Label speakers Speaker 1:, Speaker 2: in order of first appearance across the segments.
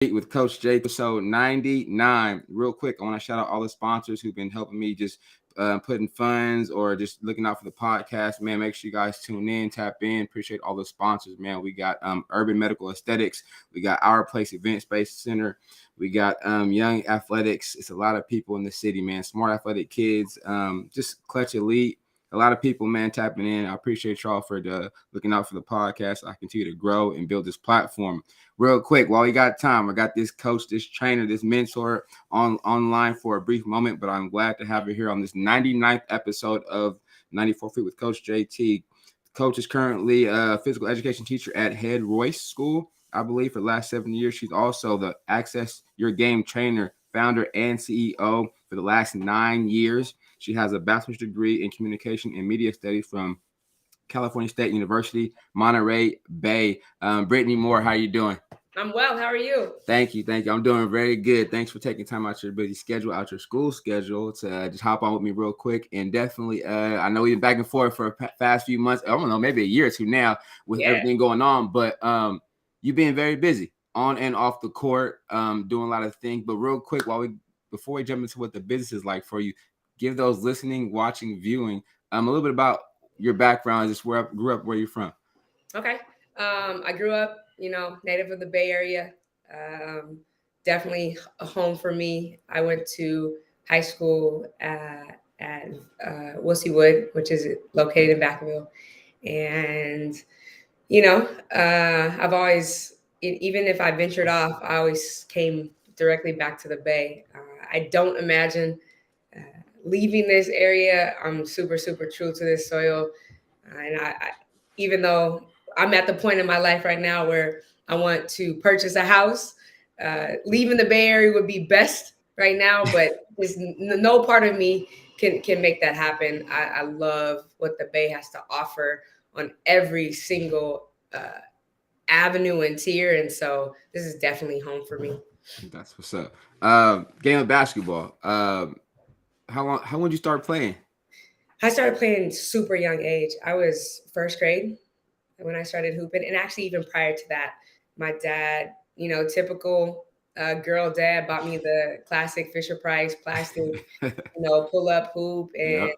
Speaker 1: with Coach J, episode 99. Real quick, I want to shout out all the sponsors who've been helping me just putting funds or just looking out for the podcast. Man, make sure you guys tune in, tap in. Appreciate all the sponsors, man. We got Urban Medical Aesthetics. We got Our Place Event Space Center. We got Young Athletics. It's a lot of people in the city, man. Smart athletic kids. Just Clutch Elite. A lot of people, man, tapping in. I appreciate y'all for looking out for the podcast. I continue to grow and build this platform. Real quick, while we got time, I got this coach, this trainer, this mentor online for a brief moment, but I'm glad to have you here on this 99th episode of 94 Feet with Coach JT. Coach is currently a physical education teacher at Head Royce School, I believe, for the last 7 years. She's also the Access Your Game trainer, founder, and CEO for the last 9 years. She has a bachelor's degree in communication and media studies from California State University, Monterey Bay. Brittany Moore, how you doing?
Speaker 2: I'm well. How are you?
Speaker 1: Thank you. I'm doing very good. Thanks for taking time out your busy schedule, out your school schedule to just hop on with me real quick. And definitely, I know we've been back and forth for a past few months. I don't know, maybe a year or two now with everything going on. But you've been very busy on and off the court, doing a lot of things. But real quick, before we jump into what the business is like for you, give those listening, watching, viewing a little bit about your background, just where grew up, where you're from.
Speaker 2: Okay. I grew up, native of the Bay Area. Definitely a home for me. I went to high school at Wilsey Wood, which is located in Vacaville. And, I've always, even if I ventured off, I always came directly back to the Bay. I don't imagine leaving this area. I'm super, super true to this soil. And I, even though I'm at the point in my life right now where I want to purchase a house, leaving the Bay Area would be best right now, but there's no part of me can make that happen. I love what the Bay has to offer on every single avenue and tier. And so this is definitely home for me.
Speaker 1: That's what's up. Game of basketball. When did you start playing?
Speaker 2: I started playing super young age. I was first grade when I started hooping. And actually even prior to that, my dad, typical girl dad, bought me the classic Fisher-Price plastic, pull-up hoop. And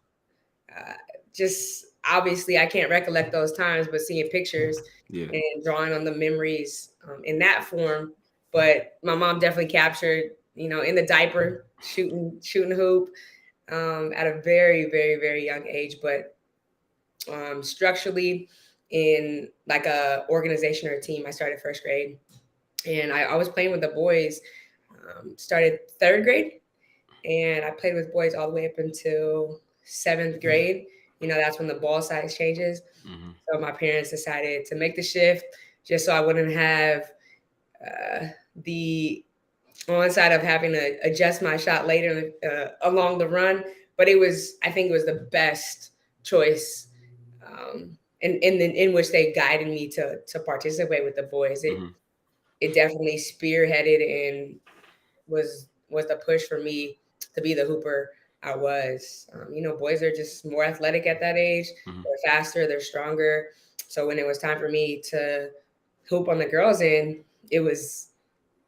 Speaker 2: just obviously I can't recollect those times, but seeing pictures and drawing on the memories in that form. But my mom definitely captured, in the diaper, shooting hoop. At a very, very, very young age, but structurally in like a organization or a team, I started first grade, and I was playing with the boys. Started third grade, and I played with boys all the way up until seventh grade. That's when the ball size changes. Mm-hmm. So my parents decided to make the shift just so I wouldn't have the onside of having to adjust my shot later along the run. But I think it was the best choice in which they guided me to participate with the boys. It definitely spearheaded and was the push for me to be the hooper I was. Boys are just more athletic at that age. Mm-hmm. They're faster, they're stronger. So when it was time for me to hoop on the girls' end, it was,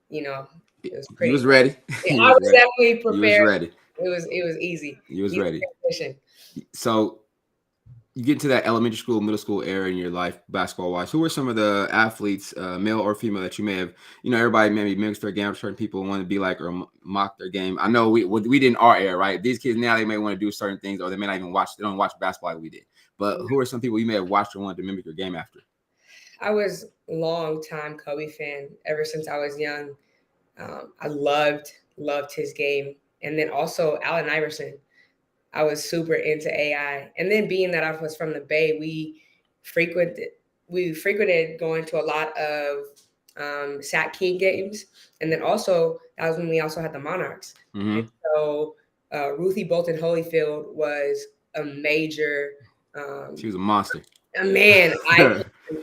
Speaker 2: it was pretty.
Speaker 1: You was ready.
Speaker 2: I was ready. Definitely prepared.
Speaker 1: You was ready.
Speaker 2: It was easy.
Speaker 1: You was ready. So you get to that elementary school, middle school era in your life, basketball-wise. Who are some of the athletes, male or female, that you may have, everybody maybe mimics their game. Certain people want to be like or mock their game. I know we did in our era, right? These kids now, they may want to do certain things, or they may not even watch. They don't watch basketball like we did. But who are some people you may have watched or wanted to mimic your game after?
Speaker 2: I was a long-time Kobe fan ever since I was young. I loved his game. And then also Allen Iverson. I was super into AI. And then being that I was from the Bay, we frequented going to a lot of Sac King games. And then also, that was when we also had the Monarchs. Mm-hmm. And so Ruthie Bolton Holyfield was a major.
Speaker 1: She was a monster.
Speaker 2: Man,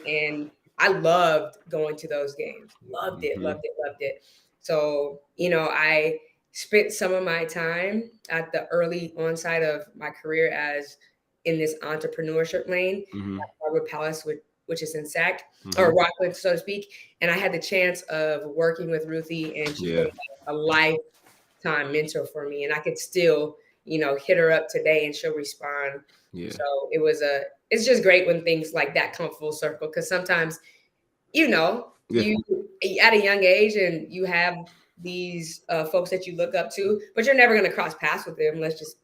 Speaker 2: and I loved going to those games. Loved it. So, I spent some of my time at the early onside of my career as in this entrepreneurship lane. Mm-hmm. At Harvard Palace, which is in Sac or
Speaker 1: Mm-hmm.
Speaker 2: Rockland, so to speak. And I had the chance of working with Ruthie, and she's been
Speaker 1: Yeah.
Speaker 2: a lifetime mentor for me. And I could still, hit her up today and she'll respond.
Speaker 1: Yeah.
Speaker 2: So it's just great when things like that come full circle, because sometimes, you know,
Speaker 1: Yeah.
Speaker 2: you at a young age and you have these folks that you look up to, but you're never going to cross paths with them. Let's just,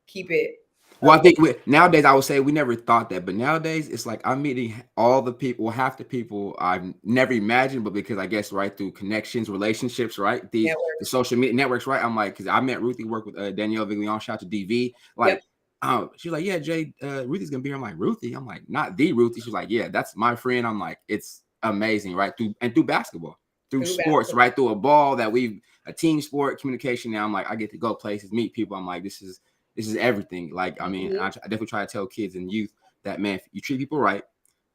Speaker 2: keep it.
Speaker 1: Well, I think nowadays I would say we never thought that, but nowadays it's like I'm meeting all the people, half the people I've never imagined, but because I guess right through connections, relationships, right? The
Speaker 2: Networks.
Speaker 1: social media networks, right? I'm like, because I met Ruthie, work with Danielle Viglion, shout out to DV.
Speaker 2: Yep.
Speaker 1: Like, she was like, yeah, Jay, Ruthie's gonna be here. I'm like, Ruthie? I'm like, not the Ruthie. She's like, yeah, that's my friend. I'm like, it's amazing, right? Through basketball, through sports, right? Through a ball a team sport, communication. Now I'm like, I get to go places, meet people. I'm like, this is everything. Like, I mean, I definitely try to tell kids and youth that, man, if you treat people right,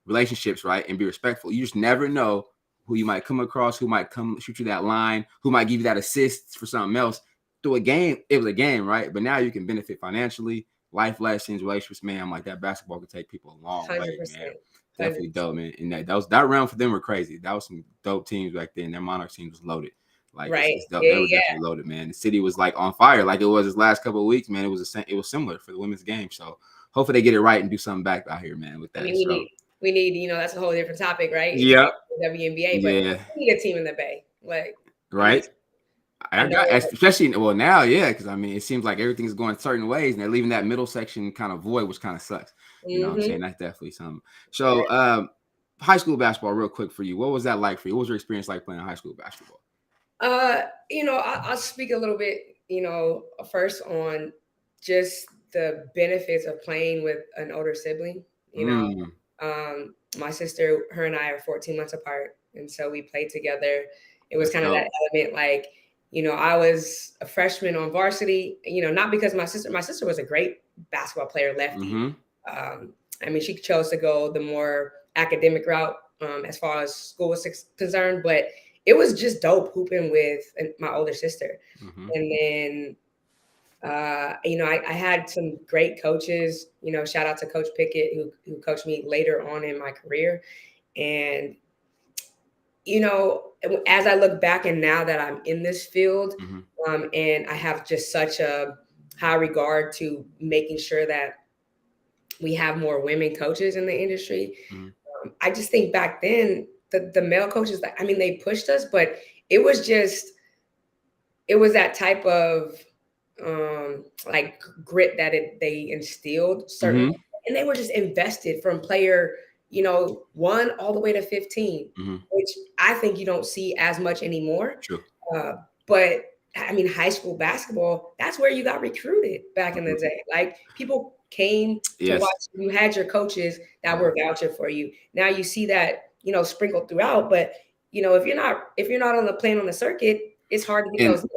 Speaker 1: relationships right, and be respectful, you just never know who you might come across, who might come shoot you that line, who might give you that assist for something else. Through a game, it was a game, right? But now you can benefit financially, life lessons, relationships, man. I'm like, that basketball could take people a long
Speaker 2: 100%.
Speaker 1: way, man. Definitely dope, man. And that round for them were crazy. That was some dope teams back then. Their Monarchs team was loaded. Like, it's dope. They were definitely loaded, man. The city was like on fire, like it was this last couple of weeks, man. It was similar for the women's game. So hopefully they get it right and do something back out here, man. With that,
Speaker 2: we need, that's a whole different topic, right?
Speaker 1: Yeah,
Speaker 2: WNBA, but we need a team in the Bay, like,
Speaker 1: right. I got, especially now, yeah, because I mean, it seems like everything's going certain ways, and they're leaving that middle section kind of void, which kind of sucks. You know what I'm saying? That's definitely something. So, high school basketball, real quick for you. What was that like for you? What was your experience like playing high school basketball?
Speaker 2: I'll speak a little bit, first on just the benefits of playing with an older sibling. My sister, her and I are 14 months apart, and so we played together. It was kind of that element, like, I was a freshman on varsity, not because my sister was a great basketball player, lefty. I mean, she chose to go the more academic route as far as school was concerned, but it was just dope hooping with my older sister. And then, I had some great coaches, shout out to Coach Pickett, who coached me later on in my career. And, as I look back and now that I'm in this field, and I have just such a high regard to making sure that we have more women coaches in the industry. I just think back then, the male coaches, they pushed us, but it was that type of like grit that they instilled certain, and they were just invested from player, 1 all the way to 15, which I think you don't see as much anymore.
Speaker 1: True.
Speaker 2: But I mean, high school basketball, that's where you got recruited back in the day. Like, people came to watch. You had your coaches that were vouching for you. Now you see that, sprinkled throughout, but if you're not playing on the circuit, it's hard to get those looks.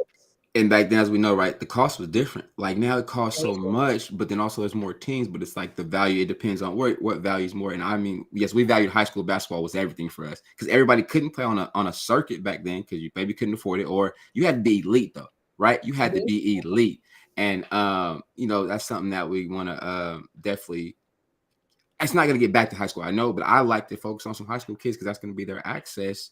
Speaker 1: And back then, as we know, right, the cost was different. Like, now it costs so much, but then also there's more teams, but it's like the value, it depends on what value is more. And I mean, yes, we valued high school basketball was everything for us, because everybody couldn't play on a circuit back then because you maybe couldn't afford it, or you had to be elite though, right? You had to be elite. And that's something that we want to definitely. It's not going to get back to high school, I know, but I like to focus on some high school kids because that's going to be their access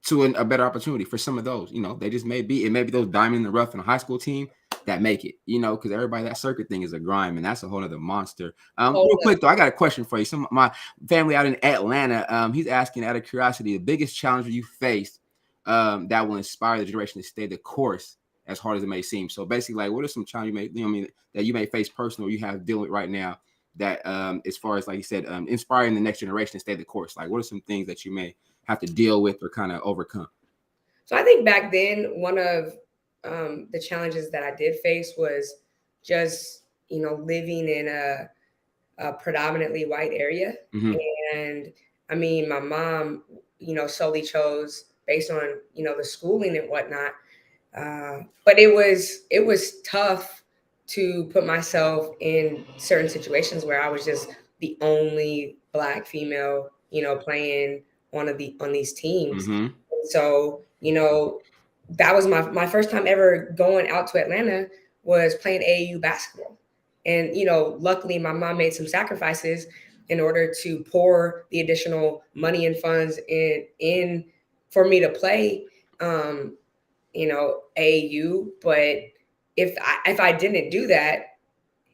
Speaker 1: to a better opportunity for some of those. They just may be those diamond in the rough in a high school team that make it, because everybody, that circuit thing is a grime, and that's a whole other monster. Real quick though, I got a question for you. Some of my family out in Atlanta, he's asking, out of curiosity, the biggest challenge you faced that will inspire the generation to stay the course, as hard as it may seem. So basically, like, what are some challenges that you may face personally, or you have dealing with right now, that as far as, like you said, inspiring the next generation to stay the course? Like, what are some things that you may have to deal with or kind of overcome?
Speaker 2: So I think back then, one of the challenges that I did face was just, living in a predominantly white area. And I mean, my mom, solely chose based on, the schooling and whatnot. But it was tough to put myself in certain situations where I was just the only Black female, playing on these teams. So, that was my first time ever going out to Atlanta, was playing AAU basketball. And, luckily my mom made some sacrifices in order to pour the additional money and funds in for me to play, AAU. But if I didn't do that,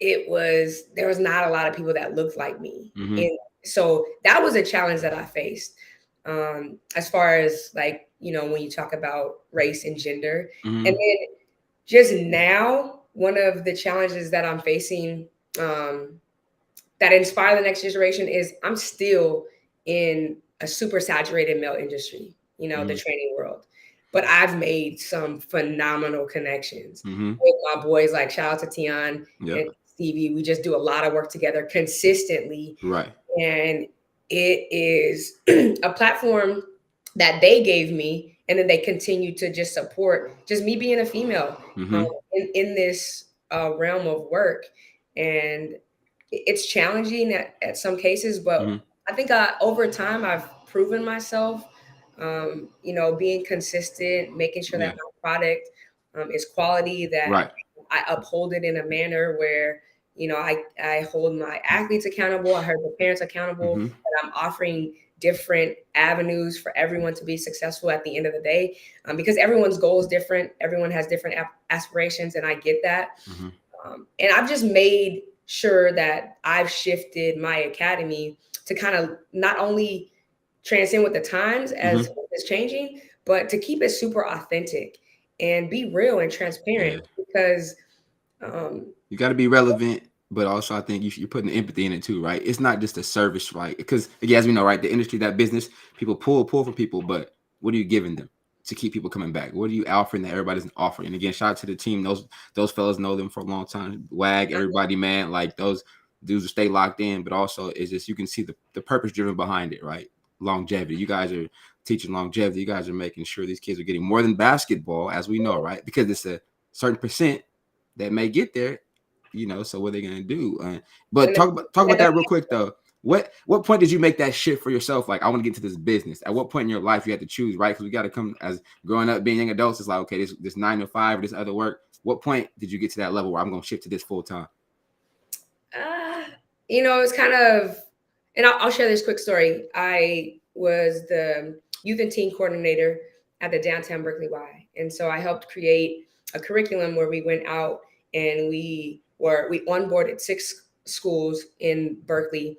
Speaker 2: there was not a lot of people that looked like me.
Speaker 1: Mm-hmm.
Speaker 2: And so that was a challenge that I faced. As far as like, when you talk about race and gender.
Speaker 1: Mm-hmm.
Speaker 2: And then just now, one of the challenges that I'm facing, that inspire the next generation, is I'm still in a super saturated male industry,
Speaker 1: Mm-hmm.
Speaker 2: the training world. But I've made some phenomenal connections
Speaker 1: Mm-hmm.
Speaker 2: with my boys, like shout out to Tion
Speaker 1: Yep.
Speaker 2: and Stevie. We just do a lot of work together consistently.
Speaker 1: Right.
Speaker 2: And it is a platform that they gave me, and then they continue to just support just me being a female,
Speaker 1: Mm-hmm.
Speaker 2: in this realm of work. And it's challenging at some cases, but
Speaker 1: Mm-hmm.
Speaker 2: I think over time I've proven myself, being consistent, making sure
Speaker 1: Yeah.
Speaker 2: that my product is quality, that
Speaker 1: Right.
Speaker 2: I uphold it in a manner where, I hold my athletes accountable, I hold the parents accountable,
Speaker 1: Mm-hmm.
Speaker 2: that I'm offering different avenues for everyone to be successful at the end of the day, because everyone's goal is different. Everyone has different aspirations, and I get that.
Speaker 1: Mm-hmm.
Speaker 2: And I've just made sure that I've shifted my academy to kind of not only transcend with the times as it's changing, but to keep it super authentic and be real and transparent.
Speaker 1: Yeah.
Speaker 2: Because
Speaker 1: You got to be relevant, but also I think you're putting empathy in it too, right? It's not just a service, right? Because again, as we know, right, the industry, that business, people pull from people, but what are you giving them to keep people coming back? What are you offering that everybody doesn't offer? And again, shout out to the team. Those fellas know them for a long time. WAG, everybody, man, like those dudes will stay locked in, but also it's just you can see the purpose driven behind it, right? Longevity. You guys are teaching longevity. You guys are making sure these kids are getting more than basketball, as we know, right? Because it's a certain percent that may get there. So what are they gonna do? But talk about that real quick though. What point did you make that shift for yourself? Like, I want to get into this business. At what point in your life you had to choose, right? Because we got to come as growing up, being young adults. It's like, okay, this 9 to 5 or this other work. What point did you get to that level where I'm gonna shift to this full time?
Speaker 2: It's kind of, and I'll share this quick story. I was the youth and teen coordinator at the downtown Berkeley Y, and so I helped create a curriculum where we went out and we onboarded 6 schools in Berkeley,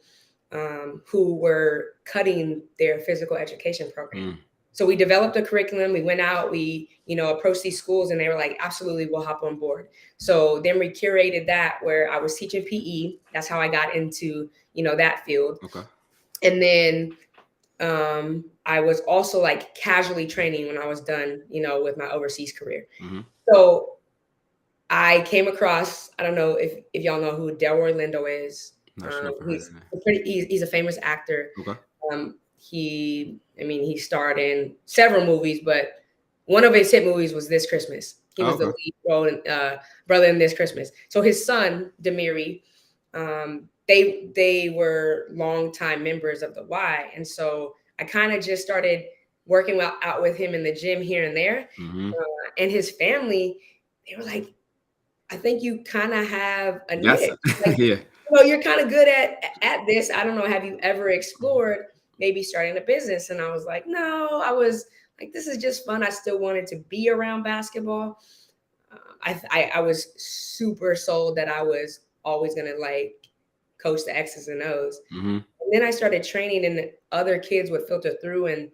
Speaker 2: who were cutting their physical education program. So we developed a curriculum. We went out, we, approached these schools, and they were like, absolutely, we'll hop on board. So then we curated that where I was teaching PE. That's how I got into, that field.
Speaker 1: Okay.
Speaker 2: And then I was also like casually training when I was done, with my overseas career.
Speaker 1: Mm-hmm.
Speaker 2: So I came across, I don't know if y'all know who Delroy Lindo is.
Speaker 1: Not sure
Speaker 2: He's a famous actor.
Speaker 1: Okay.
Speaker 2: He starred in several movies, but one of his hit movies was This Christmas. He was the lead role in, brother in This Christmas. So his son, Demiri, they were longtime members of the Y. And so I kind of just started working out with him in the gym here and there.
Speaker 1: Mm-hmm.
Speaker 2: And his family, they were like, I think you kind of have a niche. Like,
Speaker 1: yeah.
Speaker 2: You're kind of good at this. I don't know. Have you ever explored maybe starting a business? And I was like, no, I was like, this is just fun. I still wanted to be around basketball. I was super sold that I was always going to like coach the X's and O's.
Speaker 1: Mm-hmm.
Speaker 2: And then I started training, and other kids would filter through, and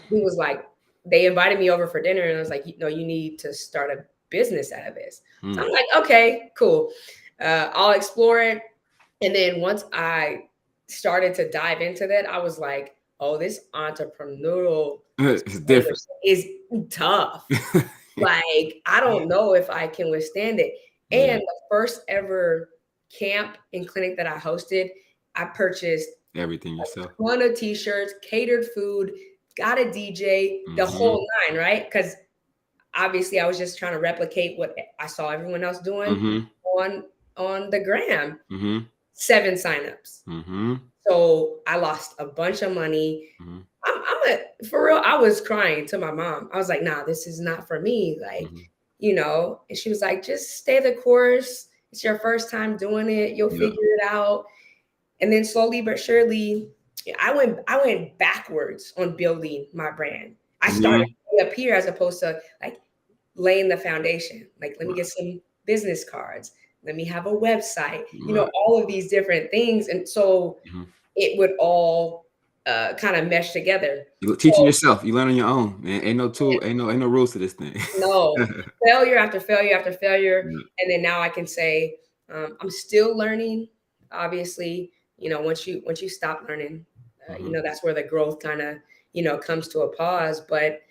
Speaker 2: he was like, they invited me over for dinner, and I was like, you need to start a business out of this. So I'm like, okay, cool. I'll explore it. And then once I started to dive into that, I was like, oh, this entrepreneurial
Speaker 1: it's different.
Speaker 2: Is tough. Like, I don't know if I can withstand it. And the first ever camp and clinic that I hosted, I purchased
Speaker 1: everything yourself.
Speaker 2: A ton of t-shirts, catered food, got a DJ, the whole 9, right? Because obviously I was just trying to replicate what I saw everyone else doing on the gram. 7 signups. So I lost a bunch of money. For real, I was crying to my mom. I was like, nah, this is not for me. Like, and she was like, just stay the course. It's your first time doing it. You'll figure it out. And then slowly but surely, I went backwards on building my brand. I started up here as opposed to like laying the foundation. Like, let me get some business cards. Let me have a website, all of these different things. And so it would all kind of mesh together.
Speaker 1: You're teaching yourself. You learn on your own, man. Ain't no tool, ain't no rules to this thing.
Speaker 2: No, failure after failure after failure. And then now I can say, I'm still learning. Obviously, once you stop learning, that's where the growth kind of, comes to a pause. But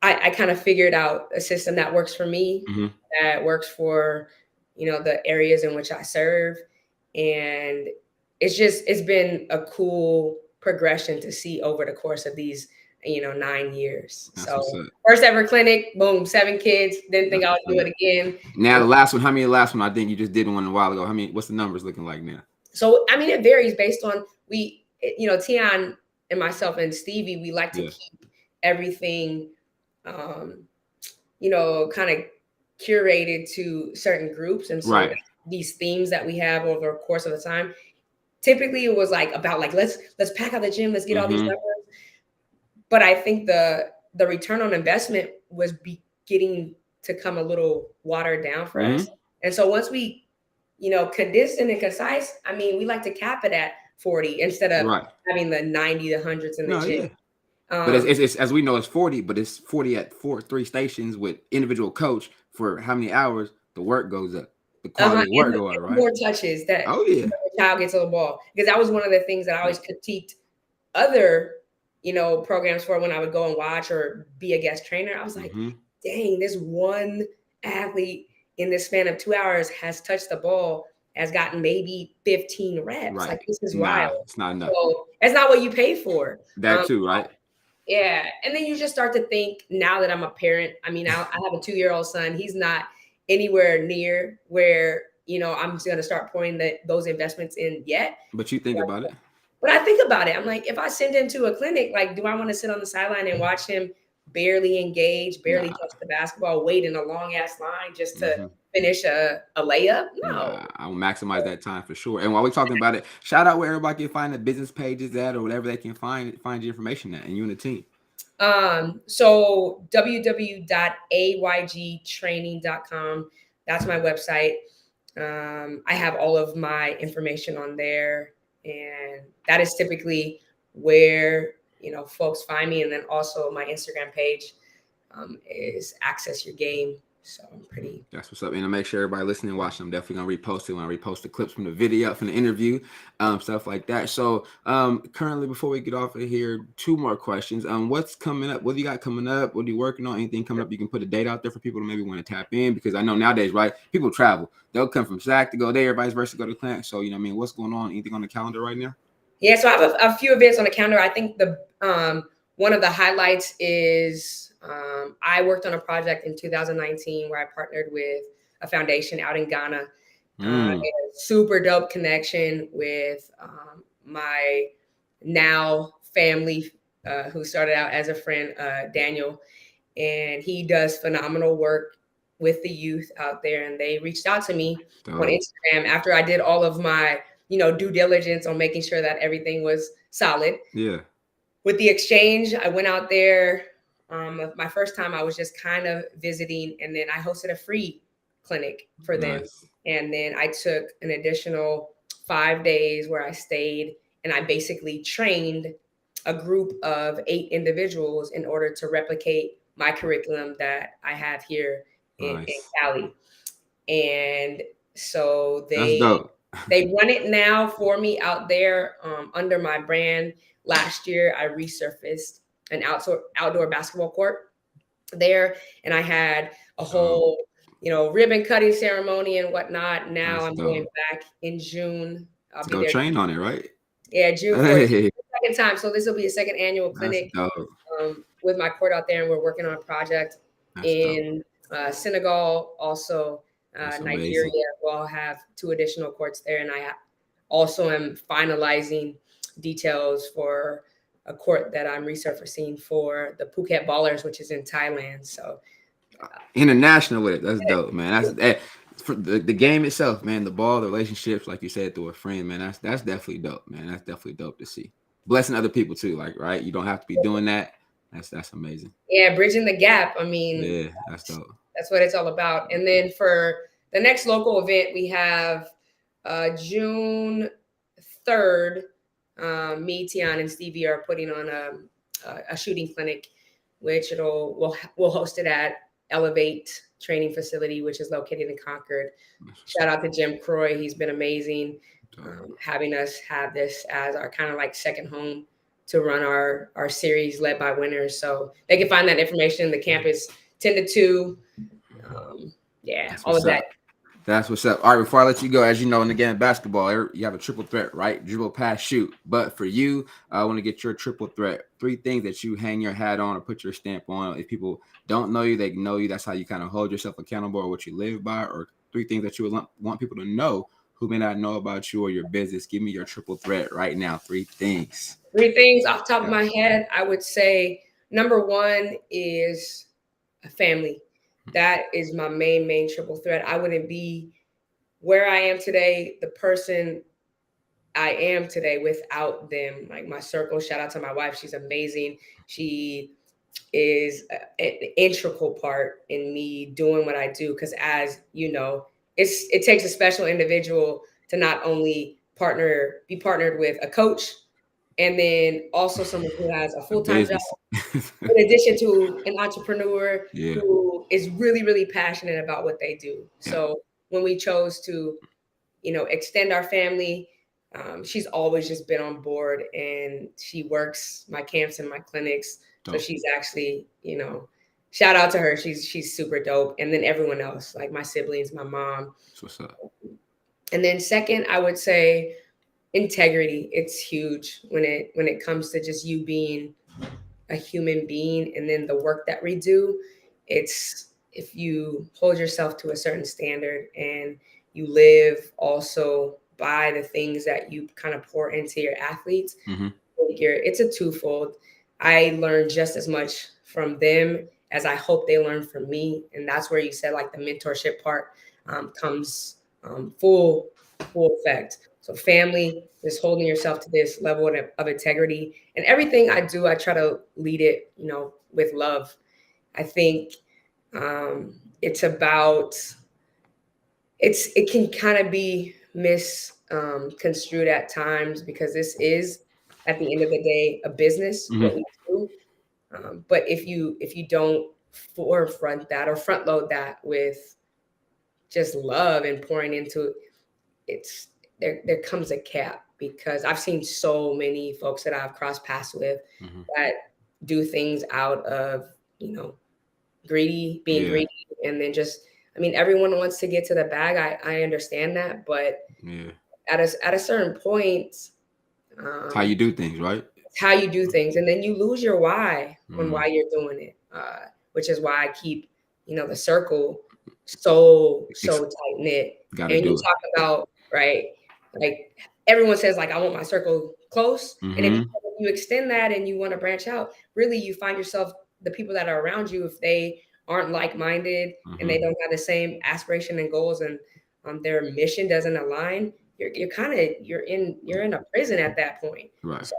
Speaker 2: I kind of figured out a system that works for me, that works for, the areas in which I serve. And it's been a cool progression to see over the course of these, 9 years.
Speaker 1: That's
Speaker 2: so first ever clinic, boom, 7 kids. Didn't think I would do it again.
Speaker 1: Now the last one, how many last one? I think you just did one a while ago. What's the numbers looking like now?
Speaker 2: So, it varies based on Tion and myself and Stevie, we like to keep everything, kind of curated to certain groups. And so these themes that we have over the course of the time, typically it was like about like, let's pack out the gym, let's get all these numbers. But I think the return on investment was beginning to come a little watered down for us. And so once we, condensed and concise, we like to cap it at 40 instead of having the 90, the hundreds in the gym.
Speaker 1: Yeah. But it's as we know, it's 40, but it's 40 at 3 stations with individual coach for how many hours the work goes up. The quality of work goes up, right?
Speaker 2: More touches that the child gets on the ball. Because that was one of the things that I always critiqued other, programs for when I would go and watch or be a guest trainer. I was like, dang, this one athlete in this span of 2 hours has touched the ball, has gotten maybe 15 reps. Like, this is wild.
Speaker 1: It's not enough.
Speaker 2: So that's not what you pay for.
Speaker 1: That too, right?
Speaker 2: Yeah. And then you just start to think, now that I'm a parent, I have a 2-year-old son. He's not anywhere near where, I'm just going to start pouring those investments in yet.
Speaker 1: But you think about it.
Speaker 2: But I think about it. I'm like, if I send him to a clinic, like, do I want to sit on the sideline and watch him barely engage, barely touch the basketball, wait in a long ass line just to finish a layup? No.
Speaker 1: I'll maximize that time for sure. And while we're talking about it, shout out where everybody can find the business pages at or whatever they can find your information at, and you and the team.
Speaker 2: So www.aygtraining.com. That's my website. I have all of my information on there, and that is typically where folks find me. And then also my Instagram page is Access Your Game. So I'm pretty.
Speaker 1: That's what's up. And I'll make sure everybody listening and watching, I'm definitely going to repost it when I repost the clips from the video, from the interview, stuff like that. So currently, before we get off of here, 2 more questions. What's coming up? What do you got coming up? What are you working on? Anything coming up? You can put a date out there for people to maybe want to tap in, because I know nowadays, right? People travel. They'll come from SAC to go there, vice versa, go to clinic. So, what's going on? Anything on the calendar right now?
Speaker 2: Yeah, so I have a few events on the calendar. I think the one of the highlights is I worked on a project in 2019 where I partnered with a foundation out in Ghana. A super dope connection with my now family, who started out as a friend, Daniel, and he does phenomenal work with the youth out there. And they reached out to me on Instagram after I did all of my due diligence on making sure that everything was solid.
Speaker 1: Yeah.
Speaker 2: With the exchange, I went out there. My first time, I was just kind of visiting, and then I hosted a free clinic for them. And then I took an additional 5 days where I stayed, and I basically trained a group of 8 individuals in order to replicate my curriculum that I have here in Cali. And so they run it now for me out there under my brand. Last year, I resurfaced an outdoor basketball court there, and I had a whole, ribbon cutting ceremony and whatnot. Now I'm going back in June. I'll be there.
Speaker 1: Train on it, right?
Speaker 2: Yeah, June 4th, second time. So this will be a second annual clinic with my court out there, and we're working on a project in Senegal, also Nigeria. We'll have 2 additional courts there, and I also am finalizing details for a court that I'm resurfacing for the Phuket Ballers, which is in Thailand. So
Speaker 1: international with it. That's dope, man. for the game itself, man, the ball, the relationships, like you said, through a friend, man, that's definitely dope, man. That's definitely dope to see. Blessing other people too, like, right? You don't have to be doing that. That's amazing.
Speaker 2: Yeah, bridging the gap. I mean,
Speaker 1: Yeah, that's dope.
Speaker 2: that's what it's all about. And then for the next local event, we have June 3rd. Me, Tian, and Stevie are putting on a shooting clinic, which we'll host it at Elevate Training Facility, which is located in Concord. Shout out to Jim Croy. He's been amazing, having us have this as our kind of like second home to run our series led by winners. So they can find that information in the campus 10 to 2. Yeah,
Speaker 1: That's
Speaker 2: all of that.
Speaker 1: up. That's what's up. All right, before I let you go, as you know, in the game of basketball, you have a triple threat, right? Dribble, pass, shoot. But for you, I want to get your triple threat. 3 things that you hang your hat on or put your stamp on. If people don't know you, they know you. That's how you kind of hold yourself accountable or what you live by. Or 3 things that you would want people to know who may not know about you or your business. Give me your triple threat right now. 3 things.
Speaker 2: 3 things off the top of my head. I would say number 1 is a family. That is my main triple threat. I wouldn't be where I am today, the person I am today, without them. Like my circle, shout out to my wife. She's amazing. She is an integral part in me doing what I do. Because as you know, it takes a special individual to not only be partnered with a coach, and then also someone who has a full-time job, in addition to an entrepreneur who is really, really passionate about what they do. Yeah. So when we chose to, extend our family, she's always just been on board, and she works my camps and my clinics. Dope. So she's actually, shout out to her. She's super dope. And then everyone else, like my siblings, my mom.
Speaker 1: What's up?
Speaker 2: And then second, I would say integrity. It's huge when it comes to just you being a human being. And then the work that we do, it's if you hold yourself to a certain standard and you live also by the things that you kind of pour into your athletes, it's a twofold. I learn just as much from them as I hope they learn from me. And that's where you said like the mentorship part comes full effect. So family, just holding yourself to this level of integrity, and everything I do, I try to lead it, with love. I think it's about, it can kind of be misconstrued at times, because this is at the end of the day a business, what we do. But if you don't forefront that or front load that with just love and pouring into it, there comes a cap, because I've seen so many folks that I've crossed paths with that do things out of, being greedy, and then just, everyone wants to get to the bag. I understand that, but at a certain point,
Speaker 1: it's how you do things, right?
Speaker 2: It's how you do things, and then you lose your why on why you're doing it, which is why I keep, the circle so tight knit. And you talk about, right, like everyone says, like, I want my circle close. And if you extend that and you want to branch out, really you find yourself, the people that are around you, if they aren't like-minded and they don't have the same aspiration and goals, and their mission doesn't align, you're in a prison at that point. Right. So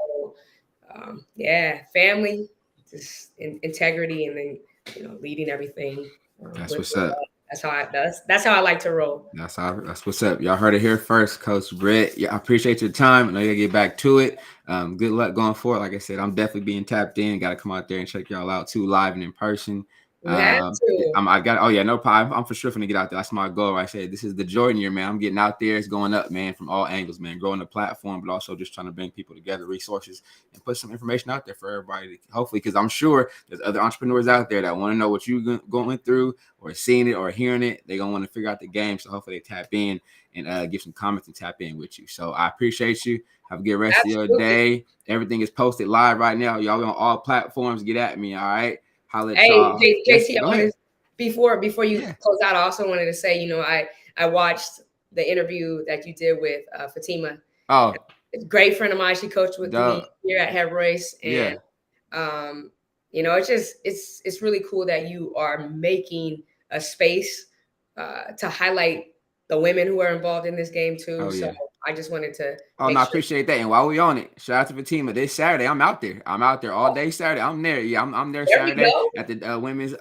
Speaker 2: family, just integrity, and then leading everything.
Speaker 1: That's what's up.
Speaker 2: That's how I like to roll.
Speaker 1: That's what's up. Y'all heard it here first, Coach Brett. Yeah, I appreciate your time. I know you gotta get back to it. Good luck going forward. Like I said, I'm definitely being tapped in. Got to come out there and check y'all out too, live and in person.
Speaker 2: You have to.
Speaker 1: No problem. I'm for sure gonna get out there. That's my goal. I say this is the Jordan year, man. I'm getting out there. It's going up, man, from all angles, man. Growing the platform, but also just trying to bring people together, resources, and put some information out there for everybody. Hopefully, because I'm sure there's other entrepreneurs out there that want to know what you're going through, or seeing it, or hearing it. They're gonna want to figure out the game. So hopefully, they tap in and give some comments and tap in with you. So I appreciate you. Have a good rest of your day. Everything is posted live right now. Y'all on all platforms. Get at me, all right?
Speaker 2: Hey, JT, before you close out, I also wanted to say, I watched the interview that you did with Fatima.
Speaker 1: Oh,
Speaker 2: great friend of mine. She coached with me here at Head Royce, and it's really cool that you are making a space to highlight the women who are involved in this game too.
Speaker 1: Oh,
Speaker 2: So
Speaker 1: yeah.
Speaker 2: I just wanted to
Speaker 1: Oh,
Speaker 2: make
Speaker 1: no, I
Speaker 2: sure.
Speaker 1: appreciate that. And while we on it, shout out to Fatima. This Saturday, I'm out there. I'm out there all day Saturday. I'm there. Yeah, I'm there
Speaker 2: There we
Speaker 1: Saturday
Speaker 2: go.
Speaker 1: at the women's.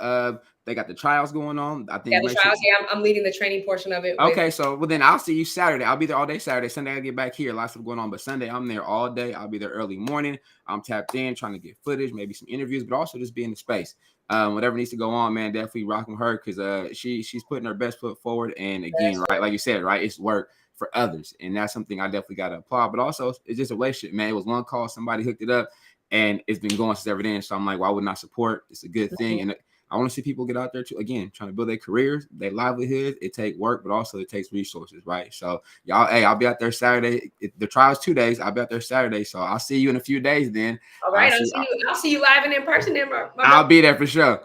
Speaker 1: They got the trials going on. I
Speaker 2: Yeah,
Speaker 1: think
Speaker 2: the
Speaker 1: make sure.
Speaker 2: trials. Yeah, I'm leading the training portion of it with.
Speaker 1: Okay, so well then I'll see you Saturday. I'll be there all day Saturday. Sunday I'll get back here. Lots of going on, but Sunday I'm there all day. I'll be there early morning. I'm tapped in, trying to get footage, maybe some interviews, but also just be in the space. Whatever needs to go on, man, definitely rocking with her because she's putting her best foot forward. And again, right, like you said, right, it's work for others, and that's something I definitely got to applaud. But also, it's just a relationship, man. It was one call, somebody hooked it up, and it's been going since ever then. So I'm like, why wouldn't I support? It's a good thing, and I want to see people get out there too, again, trying to build their careers, their livelihoods. It takes work, but also it takes resources, right? So y'all, hey, I'll be out there Saturday. The trial's 2 days. I'll be out there Saturday. So I'll see you in a few days then.
Speaker 2: All right, I'll see you live and in person then.
Speaker 1: I'll be there for sure.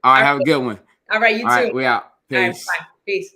Speaker 1: All right, have a good one.
Speaker 2: All right, you
Speaker 1: All
Speaker 2: too.
Speaker 1: right, we out.
Speaker 2: All right,
Speaker 1: Peace.
Speaker 2: bye. Peace.